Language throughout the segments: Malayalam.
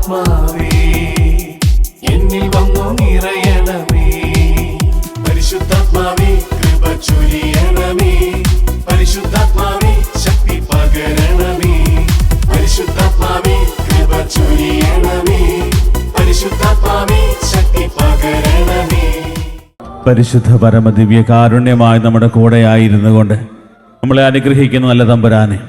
പരിശുദ്ധാത്മാവേ എന്നിൽ വന്നു നിറയണമേ. പരിശുദ്ധാത്മാവേ കൃപ ചൊരിയണമേ. പരിശുദ്ധാത്മാവേ ശക്തി പകരണമേ. പരിശുദ്ധാത്മാവേ കൃപ ചൊരിയണമേ. പരിശുദ്ധാത്മാവേ ശക്തി പകരണമേ. പരിശുദ്ധ പരമ ദിവ്യ കാരുണ്യമായി നമ്മുടെ കൂടെയായിരുന്നു കൊണ്ട് നമ്മളെ അനുഗ്രഹിക്കുന്ന നല്ല തമ്പുരാനെ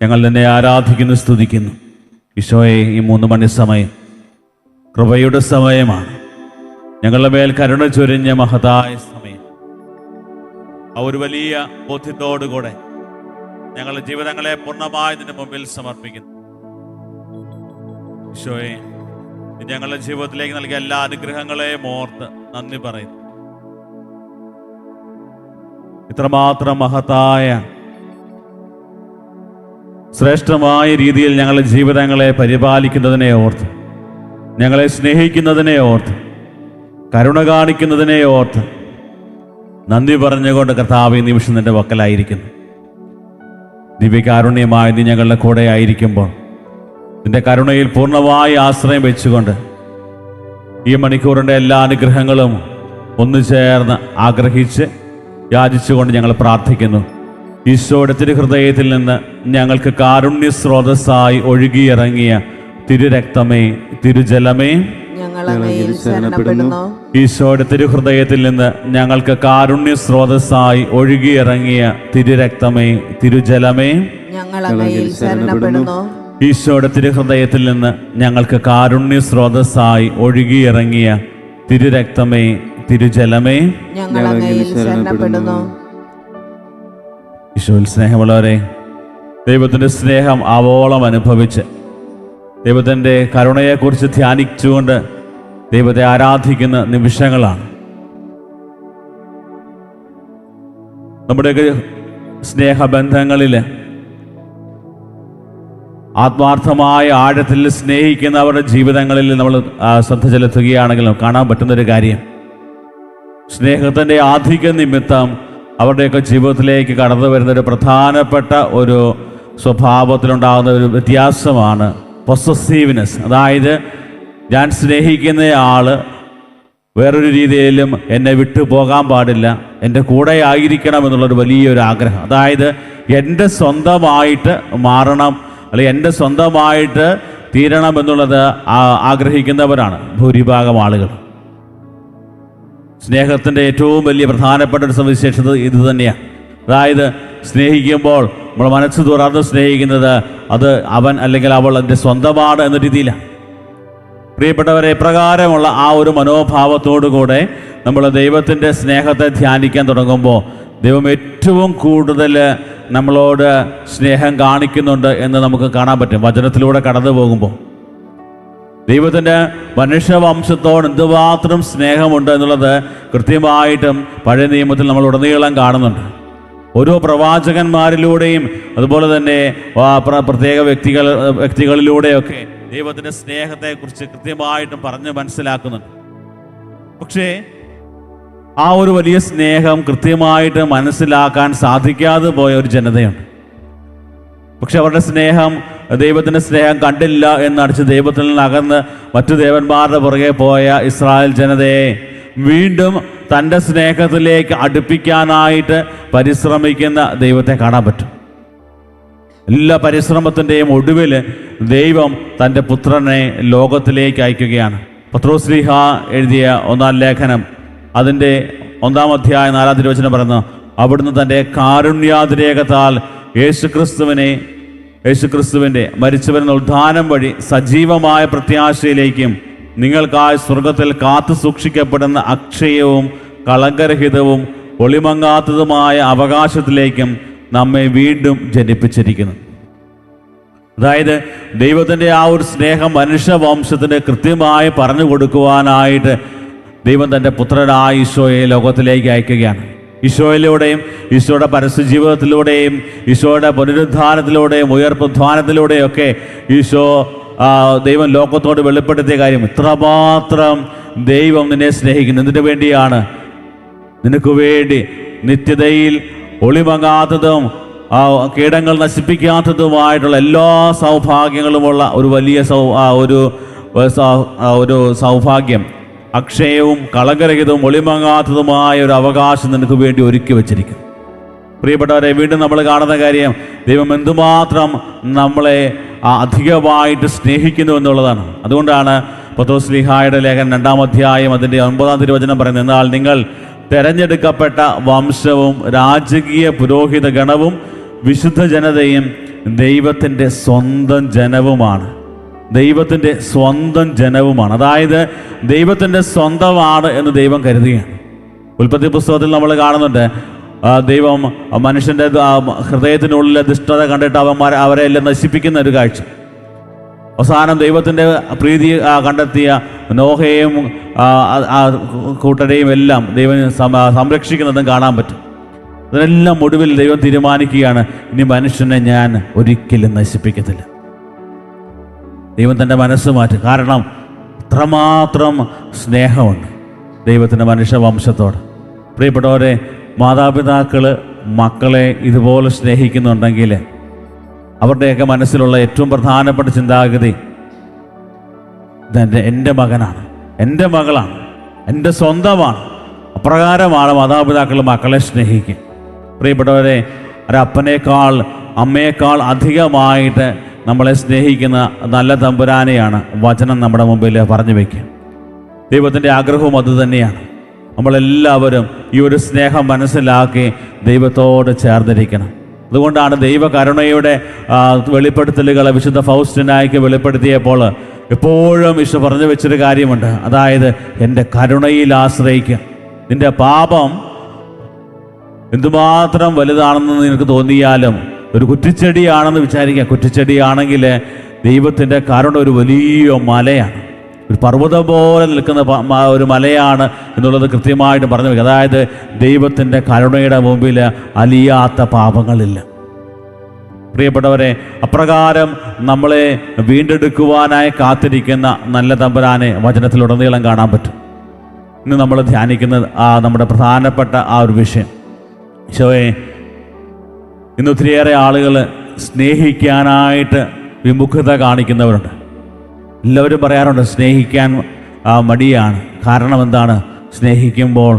ഞങ്ങൾ നിന്നെ ആരാധിക്കുന്നു, സ്തുതിക്കുന്നു. ഈശോയെ, ഈ 3 മണി സമയം കൃപയുടെ സമയമാണ്. ഞങ്ങളുടെ മേൽ കരുണ ചൊരിഞ്ഞ മഹതായ സമയം. ആ ഒരു വലിയ ബോധ്യത്തോടുകൂടെ ഞങ്ങളുടെ ജീവിതങ്ങളെ പൂർണ്ണമായി നിന്റെ മുമ്പിൽ സമർപ്പിക്കുന്നു. ഈശോയെ, ഞങ്ങളുടെ ജീവിതത്തിലേക്ക് നൽകിയ എല്ലാ അനുഗ്രഹങ്ങളെയും ഓർത്ത് നന്ദി പറയുന്നു. ഇത്രമാത്രം മഹത്തായ ശ്രേഷ്ഠമായ രീതിയിൽ ഞങ്ങളുടെ ജീവിതങ്ങളെ പരിപാലിക്കുന്നതിനെ ഓർത്ത്, ഞങ്ങളെ സ്നേഹിക്കുന്നതിനെ ഓർത്ത്, കരുണ കാണിക്കുന്നതിനെ ഓർത്ത് നന്ദി പറഞ്ഞുകൊണ്ട് കർത്താവ് ഈ നിമിഷം നിന്റെ വക്കലായിരിക്കുന്നു. ദിവ്യകാരുണ്യമായി നീ ഞങ്ങളുടെ കൂടെ ആയിരിക്കുമ്പോൾ നിന്റെ കരുണയിൽ പൂർണ്ണമായി ആശ്രയം വെച്ചുകൊണ്ട് ഈ മണിക്കൂറിൻ്റെ എല്ലാ അനുഗ്രഹങ്ങളും ഒന്നു ചേർന്ന് ആഗ്രഹിച്ച് യാചിച്ചുകൊണ്ട് ഞങ്ങൾ പ്രാർത്ഥിക്കുന്നു. ഈശോയുടെ തിരുഹൃദയത്തിൽ നിന്ന് ഞങ്ങൾക്ക് കാരുണ്യ സ്രോതസ്സായി ഒഴുകിയിറങ്ങിയ തിരുരക്തമേ, തിരുജലമേ, ഈശോയുടെ തിരുഹൃദയത്തിൽ നിന്ന് ഞങ്ങൾക്ക് കാരുണ്യ സ്രോതസ്സായി ഒഴുകിയിറങ്ങിയ തിരുരക്തമേ, തിരുജലമേ, ഈശോയുടെ തിരുഹൃദയത്തിൽ നിന്ന് ഞങ്ങൾക്ക് കാരുണ്യ സ്രോതസ്സായി ഒഴുകിയിറങ്ങിയ തിരുരക്തമേ, തിരുജലമേ, ഈശോയിൽ സ്നേഹമുള്ളവരെ, ദൈവത്തിൻ്റെ സ്നേഹം ആവോളം അനുഭവിച്ച് ദൈവത്തിൻ്റെ കരുണയെക്കുറിച്ച് ധ്യാനിച്ചുകൊണ്ട് ദൈവത്തെ ആരാധിക്കുന്ന നിമിഷങ്ങളാണ്. നമ്മുടെയൊക്കെ സ്നേഹബന്ധങ്ങളിൽ ആത്മാർത്ഥമായ ആഴത്തിൽ സ്നേഹിക്കുന്നവരുടെ ജീവിതങ്ങളിൽ നമ്മൾ ശ്രദ്ധ ചെലുത്തുകയാണെങ്കിൽ കാണാൻ പറ്റുന്നൊരു കാര്യം, സ്നേഹത്തിൻ്റെ ആധിക്യ നിമിത്തം അവരുടെയൊക്കെ ജീവിതത്തിലേക്ക് കടന്നു വരുന്നൊരു പ്രധാനപ്പെട്ട ഒരു സ്വഭാവത്തിലുണ്ടാകുന്ന ഒരു വ്യത്യാസമാണ് പൊസസീവ്നെസ്. അതായത് ഞാൻ സ്നേഹിക്കുന്ന ആൾ വേറൊരു രീതിയിലും എന്നെ വിട്ടു പോകാൻ പാടില്ല, എൻ്റെ കൂടെ ആയിരിക്കണം എന്നുള്ളൊരു വലിയൊരു ആഗ്രഹം. അതായത് എൻ്റെ സ്വന്തമായിട്ട് മാറണം, അല്ലെങ്കിൽ എൻ്റെ സ്വന്തമായിട്ട് തീരണം എന്നുള്ളത് ആഗ്രഹിക്കുന്നവരാണ് ഭൂരിഭാഗം ആളുകൾ. സ്നേഹത്തിൻ്റെ ഏറ്റവും വലിയ പ്രധാനപ്പെട്ട ഒരു സവിശേഷത ഇത് തന്നെയാണ്. അതായത് സ്നേഹിക്കുമ്പോൾ നമ്മൾ മനസ്സ് തുറന്ന് സ്നേഹിക്കുന്നത് അത് അവൻ അല്ലെങ്കിൽ അവൾ എൻ്റെ സ്വന്തമാണ് എന്ന രീതിയിലാണ്. പ്രിയപ്പെട്ടവരെ, ഇപ്രകാരമുള്ള ആ ഒരു മനോഭാവത്തോടുകൂടെ നമ്മൾ ദൈവത്തിൻ്റെ സ്നേഹത്തെ ധ്യാനിക്കാൻ തുടങ്ങുമ്പോൾ ദൈവം ഏറ്റവും കൂടുതൽ നമ്മളോട് സ്നേഹം കാണിക്കുന്നുണ്ട് എന്ന് നമുക്ക് കാണാൻ പറ്റും വചനത്തിലൂടെ കടന്നു പോകുമ്പോൾ. ദൈവത്തിൻ്റെ മനുഷ്യവംശത്തോട് എന്തുമാത്രം സ്നേഹമുണ്ട് എന്നുള്ളത് കൃത്യമായിട്ടും പഴയ നിയമത്തിൽ നമ്മൾ ഉടനീളം കാണുന്നുണ്ട്. ഓരോ പ്രവാചകന്മാരിലൂടെയും അതുപോലെ തന്നെ പ്രത്യേക വ്യക്തികളിലൂടെയൊക്കെ ദൈവത്തിൻ്റെ സ്നേഹത്തെക്കുറിച്ച് കൃത്യമായിട്ടും പറഞ്ഞ് മനസ്സിലാക്കുന്നുണ്ട്. പക്ഷേ ആ ഒരു വലിയ സ്നേഹം കൃത്യമായിട്ട് മനസ്സിലാക്കാൻ സാധിക്കാതെ പോയ ഒരു ജനതയുണ്ട്. പക്ഷെ അവരുടെ സ്നേഹം, ദൈവത്തിൻ്റെ സ്നേഹം കണ്ടില്ല എന്നടിച്ച് ദൈവത്തിൽ നിന്ന് അകന്ന് മറ്റു ദേവന്മാരുടെ പുറകെ പോയ ഇസ്രായേൽ ജനതയെ വീണ്ടും തൻ്റെ സ്നേഹത്തിലേക്ക് അടുപ്പിക്കാനായിട്ട് പരിശ്രമിക്കുന്ന ദൈവത്തെ കാണാൻ പറ്റും. എല്ലാ പരിശ്രമത്തിൻ്റെയും ഒടുവിൽ ദൈവം തൻ്റെ പുത്രനെ ലോകത്തിലേക്ക് അയക്കുകയാണ്. പത്രോസ്ലീഹ എഴുതിയ 1-ാം ലേഖനം അതിൻ്റെ 1-ാം അധ്യായം 4-ാം തിരുവചനം പറയുന്നു, അവിടുന്ന് തൻ്റെ കാരുണ്യാതിരേകത്താൽ യേശുക്രിസ്തുവിൻ്റെ മരിച്ചവരിൽ ഉത്ഥാനം വഴി സജീവമായ പ്രത്യാശയിലേക്കും നിങ്ങൾക്കായി സ്വർഗത്തിൽ കാത്തു സൂക്ഷിക്കപ്പെടുന്ന അക്ഷയവും കളങ്കരഹിതവും ഒളിമങ്ങാത്തതുമായ അവകാശത്തിലേക്കും നമ്മെ വീണ്ടും ജനിപ്പിച്ചിരിക്കുന്നു. അതായത് ദൈവത്തിൻ്റെ ആ ഒരു സ്നേഹം മനുഷ്യവംശത്തിന് കൃത്യമായി പറഞ്ഞു കൊടുക്കുവാനായിട്ട് ദൈവം തൻ്റെ പുത്രനായ ഈശോയെ ലോകത്തിലേക്ക് അയക്കുകയാണ്. ഈശോയിലൂടെയും ഈശോയുടെ പരസ്യജീവിതത്തിലൂടെയും ഈശോയുടെ പുനരുദ്ധാനത്തിലൂടെയും ഉയർപ്പുദ്ധാനത്തിലൂടെയൊക്കെ ഈശോ ദൈവം ലോകത്തോട് വെളിപ്പെടുത്തിയ കാര്യം, ഇത്രമാത്രം ദൈവം നിന്നെ സ്നേഹിക്കുന്നു. എന്തിനു വേണ്ടിയാണ്? നിനക്ക് വേണ്ടി നിത്യതയിൽ ഒളിമങ്ങാത്തതും കീടങ്ങൾ നശിപ്പിക്കാത്തതുമായിട്ടുള്ള എല്ലാ സൗഭാഗ്യങ്ങളുമുള്ള ഒരു വലിയ ഒരു സൗഭാഗ്യം, അക്ഷയവും കളങ്കരഹിതവും ഒളിമങ്ങാത്തതുമായ ഒരു അവകാശം നിനക്ക് വേണ്ടി ഒരുക്കി വച്ചിരിക്കും. പ്രിയപ്പെട്ടവരെ, വീണ്ടും നമ്മൾ കാണുന്ന കാര്യം ദൈവം എന്തുമാത്രം നമ്മളെ അധികമായിട്ട് സ്നേഹിക്കുന്നു എന്നുള്ളതാണ്. അതുകൊണ്ടാണ് പത്രോസ്ലീഹായുടെ ലേഖനം 2-ാം അധ്യായം അതിൻ്റെ 9-ാം തിരുവചനം പറയുന്നത്, എന്നാൽ നിങ്ങൾ തെരഞ്ഞെടുക്കപ്പെട്ട വംശവും രാജകീയ പുരോഹിത ഗണവും വിശുദ്ധ ജനതയും ദൈവത്തിൻ്റെ സ്വന്തം ജനവുമാണ്. ദൈവത്തിൻ്റെ സ്വന്തം ജനവുമാണ്. അതായത് ദൈവത്തിൻ്റെ സ്വന്തമാണ് എന്ന് ദൈവം കരുതുകയാണ്. ഉൽപ്പത്തി പുസ്തകത്തിൽ നമ്മൾ കാണുന്നുണ്ട്, ദൈവം മനുഷ്യൻ്റെ ഹൃദയത്തിനുള്ളിലെ ദുഷ്ടത കണ്ടിട്ട് അവരെ എല്ലാം നശിപ്പിക്കുന്ന ഒരു കാഴ്ച. അവസാനം ദൈവത്തിൻ്റെ പ്രീതി കണ്ടെത്തിയ നോഹയെയും കൂട്ടരെയും എല്ലാം ദൈവം സംരക്ഷിക്കുന്നതും കാണാൻ പറ്റും. അതിനെല്ലാം ഒടുവിൽ ദൈവം തീരുമാനിക്കുകയാണ്, ഇനി മനുഷ്യനെ ഞാൻ ഒരിക്കലും നശിപ്പിക്കത്തില്ല. ദൈവം തൻ്റെ മനസ്സ് മാറ്റും. കാരണം അത്രമാത്രം സ്നേഹമുണ്ട് ദൈവത്തിൻ്റെ മനുഷ്യവംശത്തോട്. പ്രിയപ്പെട്ടവരെ, മാതാപിതാക്കൾ മക്കളെ ഇതുപോലെ സ്നേഹിക്കുന്നുണ്ടെങ്കിൽ അവരുടെയൊക്കെ മനസ്സിലുള്ള ഏറ്റവും പ്രധാനപ്പെട്ട ചിന്താഗതി, എൻ്റെ മകനാണ്, എൻ്റെ മകളാണ്, എൻ്റെ സ്വന്തമാണ്. അപ്രകാരമാണ് മാതാപിതാക്കൾ മക്കളെ സ്നേഹിക്കുക. പ്രിയപ്പെട്ടവരെ, ഒരപ്പനേക്കാൾ അമ്മയേക്കാൾ അധികമായിട്ട് നമ്മളെ സ്നേഹിക്കുന്ന നല്ല തമ്പുരാനെയാണ് വചനം നമ്മുടെ മുമ്പിൽ പറഞ്ഞു വയ്ക്കുക. ദൈവത്തിൻ്റെ ആഗ്രഹവും അതുതന്നെയാണ്. നമ്മളെല്ലാവരും ഈ ഒരു സ്നേഹം മനസ്സിലാക്കി ദൈവത്തോട് ചേർന്നിരിക്കണം. അതുകൊണ്ടാണ് ദൈവകരുണയുടെ വെളിപ്പെടുത്തലുകൾ വിശുദ്ധ ഫൗസ്റ്റിനായിക്ക് വെളിപ്പെടുത്തിയപ്പോൾ എപ്പോഴും ഈശോ പറഞ്ഞു വെച്ചൊരു കാര്യമുണ്ട്, അതായത് എൻ്റെ കരുണയിൽ ആശ്രയിക്കുക. നിൻ്റെ പാപം എന്തുമാത്രം വലുതാണെന്ന് നിനക്ക് തോന്നിയാലും ഒരു കുറ്റിച്ചെടിയാണെന്ന് വിചാരിക്കുക. കുറ്റിച്ചെടിയാണെങ്കിൽ ദൈവത്തിൻ്റെ കരുണ ഒരു വലിയ മലയാണ്, ഒരു പർവ്വതം പോലെ നിൽക്കുന്ന ഒരു മലയാണ് എന്നുള്ളത് കൃത്യമായിട്ട് പറഞ്ഞു വയ്ക്കുക. അതായത് ദൈവത്തിൻ്റെ കരുണയുടെ മുമ്പിൽ അലിയാത്ത പാപങ്ങളില്ല. പ്രിയപ്പെട്ടവരെ, അപ്രകാരം നമ്മളെ വീണ്ടെടുക്കുവാനായി കാത്തിരിക്കുന്ന നല്ല തമ്പുരാനെ വചനത്തിലുടനീളം കാണാൻ പറ്റും. ഇന്ന് നമ്മൾ ധ്യാനിക്കുന്നത് നമ്മുടെ പ്രധാനപ്പെട്ട ഒരു വിഷയം. ഈശോയെ, ഇന്ന് ഒത്തിരിയേറെ ആളുകൾ സ്നേഹിക്കാനായിട്ട് വിമുഖത കാണിക്കുന്നവരുണ്ട്. എല്ലാവരും പറയാറുണ്ട് സ്നേഹിക്കാൻ മടിയാണ്. കാരണം എന്താണ്? സ്നേഹിക്കുമ്പോൾ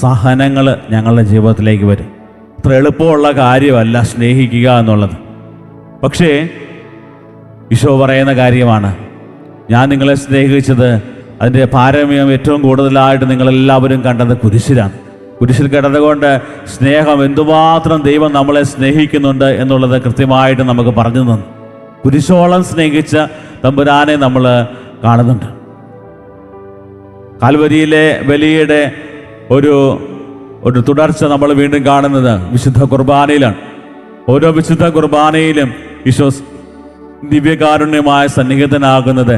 സഹനങ്ങൾ ഞങ്ങളുടെ ജീവിതത്തിലേക്ക് വരും. അത്ര എളുപ്പമുള്ള കാര്യമല്ല സ്നേഹിക്കുക എന്നുള്ളത്. പക്ഷേ ഈശോ പറയുന്ന കാര്യമാണ്, ഞാൻ നിങ്ങളെ സ്നേഹിച്ചത് അതിൻ്റെ പാരമ്യം ഏറ്റവും കൂടുതലായിട്ട് നിങ്ങളെല്ലാവരും കണ്ടത് കുരിശിലാണ്. കുരിശിൽ കിടന്നുകൊണ്ട് സ്നേഹം എന്തുമാത്രം ദൈവം നമ്മളെ സ്നേഹിക്കുന്നുണ്ട് എന്നുള്ളത് കൃത്യമായിട്ട് നമുക്ക് പറഞ്ഞു തന്നു. കുരിശോളം സ്നേഹിച്ച തമ്പുരാനെ നമ്മൾ കാണുന്നുണ്ട്. കാൽവരിയിലെ ബലിയുടെ ഒരു തുടർച്ച നമ്മൾ വീണ്ടും കാണുന്നത് വിശുദ്ധ കുർബാനയിലാണ്. ഓരോ വിശുദ്ധ കുർബാനയിലും ഈശോ ദിവ്യകാരുണ്യമായ സന്നിഹിതനാകുന്നത്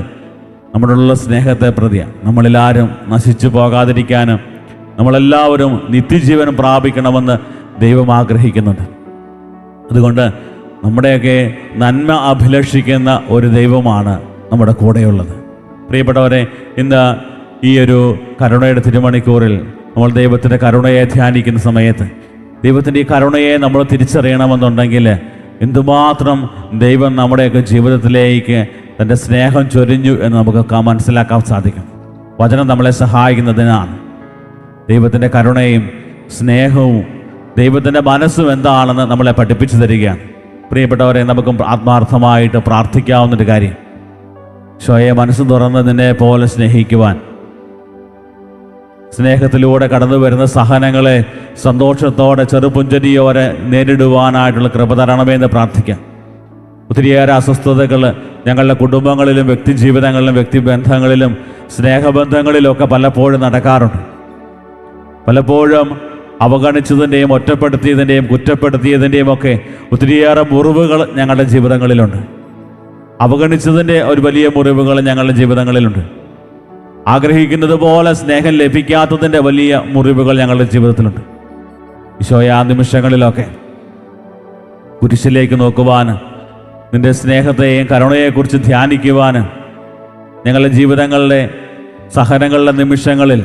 നമ്മളുള്ള സ്നേഹത്തെ പ്രതിയാണ്. നമ്മളിലാരും നശിച്ചു പോകാതിരിക്കാനും നമ്മളെല്ലാവരും നിത്യജീവനം പ്രാപിക്കണമെന്ന് ദൈവം ആഗ്രഹിക്കുന്നുണ്ട്. അതുകൊണ്ട് നമ്മുടെയൊക്കെ നന്മ അഭിലഷിക്കുന്ന ഒരു ദൈവമാണ് നമ്മുടെ കൂടെയുള്ളത്. പ്രിയപ്പെട്ടവരെ, ഇന്ന് ഈ ഒരു കരുണയുടെ തിരുമണിക്കൂറിൽ നമ്മൾ ദൈവത്തിൻ്റെ കരുണയെ ധ്യാനിക്കുന്ന സമയത്ത് ദൈവത്തിൻ്റെ ഈ കരുണയെ നമ്മൾ തിരിച്ചറിയണമെന്നുണ്ടെങ്കിൽ എന്തുമാത്രം ദൈവം നമ്മുടെയൊക്കെ ജീവിതത്തിലേക്ക് തൻ്റെ സ്നേഹം ചൊരിഞ്ഞു എന്ന് നമുക്ക് മനസ്സിലാക്കാൻ സാധിക്കും. വചനം നമ്മളെ സഹായിക്കുന്നതിനാണ്. ദൈവത്തിൻ്റെ കരുണയും സ്നേഹവും ദൈവത്തിൻ്റെ മനസ്സും എന്താണെന്ന് നമ്മളെ പഠിപ്പിച്ചു തരികയാണ്. പ്രിയപ്പെട്ടവരെ, നമുക്ക് ആത്മാർത്ഥമായിട്ട് പ്രാർത്ഥിക്കാവുന്നൊരു കാര്യം, ഈശോയെ മനസ്സ് തുറന്ന് നിന്നെ പോലെ സ്നേഹിക്കുവാൻ, സ്നേഹത്തിലൂടെ കടന്നു വരുന്ന സഹനങ്ങളെ സന്തോഷത്തോടെ ചെറുപുഞ്ചരിയോടെ നേരിടുവാനായിട്ടുള്ള കൃപ തരണമെന്ന് പ്രാർത്ഥിക്കാം. ഒത്തിരിയേറെ അസ്വസ്ഥതകൾ ഞങ്ങളുടെ കുടുംബങ്ങളിലും വ്യക്തി ജീവിതങ്ങളിലും വ്യക്തിബന്ധങ്ങളിലും സ്നേഹബന്ധങ്ങളിലുമൊക്കെ പലപ്പോഴും നടക്കാറുണ്ട്. പലപ്പോഴും അവഗണിച്ചതിൻ്റെയും ഒറ്റപ്പെടുത്തിയതിൻ്റെയും കുറ്റപ്പെടുത്തിയതിൻ്റെയും ഒക്കെ ഒത്തിരിയേറെ മുറിവുകൾ ഞങ്ങളുടെ ജീവിതങ്ങളിലുണ്ട്. അവഗണിച്ചതിൻ്റെ ഒരു വലിയ മുറിവുകൾ ഞങ്ങളുടെ ജീവിതങ്ങളിലുണ്ട്. ആഗ്രഹിക്കുന്നത് പോലെ സ്നേഹം ലഭിക്കാത്തതിൻ്റെ വലിയ മുറിവുകൾ ഞങ്ങളുടെ ജീവിതത്തിലുണ്ട്. ഈശോയെ, ആ നിമിഷങ്ങളിലൊക്കെ കുരിശിലേക്ക് നോക്കുവാൻ, നിൻ്റെ സ്നേഹത്തെയും കരുണയെക്കുറിച്ച് ധ്യാനിക്കുവാൻ, ഞങ്ങളുടെ ജീവിതങ്ങളുടെ സഹനങ്ങളുടെ നിമിഷങ്ങളിൽ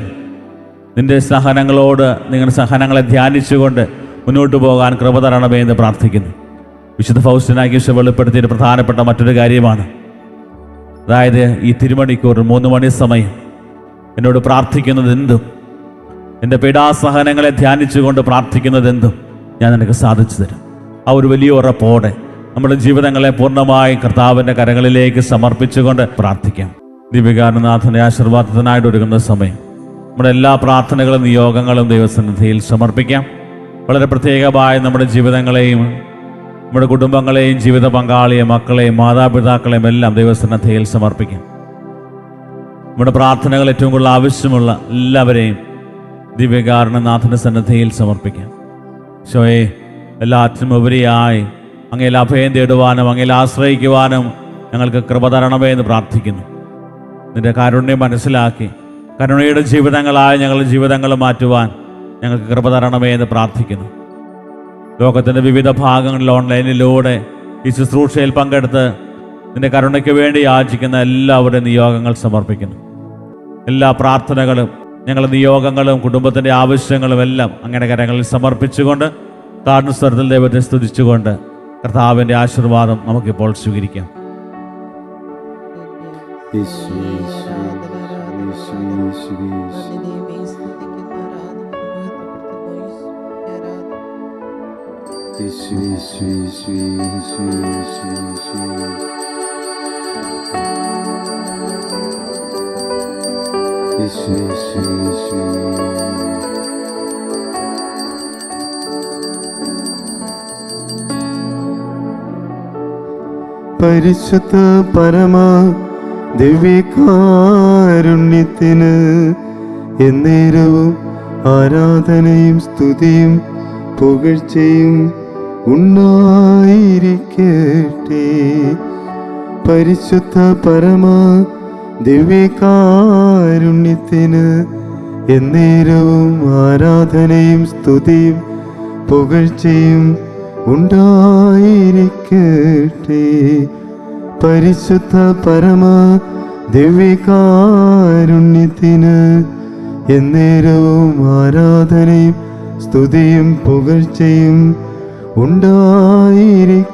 നിൻ്റെ സഹനങ്ങളോട് നിങ്ങളുടെ സഹനങ്ങളെ ധ്യാനിച്ചുകൊണ്ട് മുന്നോട്ട് പോകാൻ കൃപ തരണമേ എന്ന് പ്രാർത്ഥിക്കുന്നു. വിശുദ്ധ ഫൗസ്റ്റിനാക്കി ഈശോ വെളിപ്പെടുത്തിയ പ്രധാനപ്പെട്ട മറ്റൊരു കാര്യമാണ്, അതായത് ഈ തിരുമണിക്കൂർ 3 മണി സമയം എന്നോട് പ്രാർത്ഥിക്കുന്നത് എന്തും, എൻ്റെ പീഡാസഹനങ്ങളെ ധ്യാനിച്ചുകൊണ്ട് പ്രാർത്ഥിക്കുന്നത് എന്തും ഞാൻ നിനക്ക് സാധിച്ചു തരും. ആ ഒരു വലിയ ഉറപ്പോടെ നമ്മുടെ ജീവിതങ്ങളെ പൂർണ്ണമായി കർത്താവിൻ്റെ കരങ്ങളിലേക്ക് സമർപ്പിച്ചുകൊണ്ട് പ്രാർത്ഥിക്കാം. ദിവ്യകാരുണ്യനാഥൻ്റെ ആശീർവാദത്തിനായിട്ട് ഒരുങ്ങുന്ന സമയം നമ്മുടെ എല്ലാ പ്രാർത്ഥനകളും നിയോഗങ്ങളും ദൈവസന്നിധിയിൽ സമർപ്പിക്കാം. വളരെ പ്രത്യേകമായി നമ്മുടെ ജീവിതങ്ങളെയും നമ്മുടെ കുടുംബങ്ങളെയും ജീവിത പങ്കാളിയെ മക്കളെയും മാതാപിതാക്കളെയും എല്ലാം ദൈവസന്നിധിയിൽ സമർപ്പിക്കാം. നമ്മുടെ പ്രാർത്ഥനകൾ ഏറ്റവും കൂടുതൽ ആവശ്യമുള്ള എല്ലാവരെയും ദിവ്യകാരുണ്യനാഥൻ്റെ സന്നിധിയിൽ സമർപ്പിക്കാം. ഈശോയെ, എല്ലാറ്റിനും ഉപരിയായി അങ്ങയിൽ അഭയം തേടുവാനും അങ്ങയിൽ ആശ്രയിക്കുവാനും ഞങ്ങൾക്ക് കൃപ തരണമേ എന്ന് പ്രാർത്ഥിക്കുന്നു. നിന്റെ കാരുണ്യം മനസ്സിലാക്കി കരുണയുടെ ജീവിതങ്ങളായി ഞങ്ങളുടെ ജീവിതങ്ങൾ മാറ്റുവാൻ ഞങ്ങൾക്ക് കൃപ തരണമേ എന്ന് പ്രാർത്ഥിക്കുന്നു. ലോകത്തിൻ്റെ വിവിധ ഭാഗങ്ങളിൽ ഓൺലൈനിലൂടെ ഈ ശുശ്രൂഷയിൽ പങ്കെടുത്ത് നിന്റെ കരുണയ്ക്ക് വേണ്ടി യാചിക്കുന്ന എല്ലാവരുടെയും നിയോഗങ്ങൾ സമർപ്പിക്കുന്നു. എല്ലാ പ്രാർത്ഥനകളും ഞങ്ങളുടെ നിയോഗങ്ങളും കുടുംബത്തിൻ്റെ ആവശ്യങ്ങളും എല്ലാം അങ്ങനെ കരങ്ങളിൽ സമർപ്പിച്ചുകൊണ്ട് താഴ്ന്ന സ്വരത്തിൽ ദൈവത്തെ സ്തുതിച്ചുകൊണ്ട് കർത്താവിൻ്റെ ആശീർവാദം നമുക്കിപ്പോൾ സ്വീകരിക്കാം. പരിശുദ്ധ പരമ ദിവ്യകാരുണ്യത്തിന് എന്നേരവും ആരാധനയും സ്തുതിയും പുകഴ്ചയും ഉണ്ടായിരിക്കട്ടെ. പരിശുദ്ധ പരമ ദിവ്യകാരുണ്യത്തിന് എന്നേരവും ആരാധനയും സ്തുതിയും പുകഴ്ചയും ഉണ്ടായിരിക്കട്ടെ. പരിശുദ്ധ പരമ ദിവ്യകാരുണ്യത്തിന് എന്നേരവും ആരാധനയും സ്തുതിയും പുകഴ്ചയും ഉണ്ടായിരിക്കട്ടെ.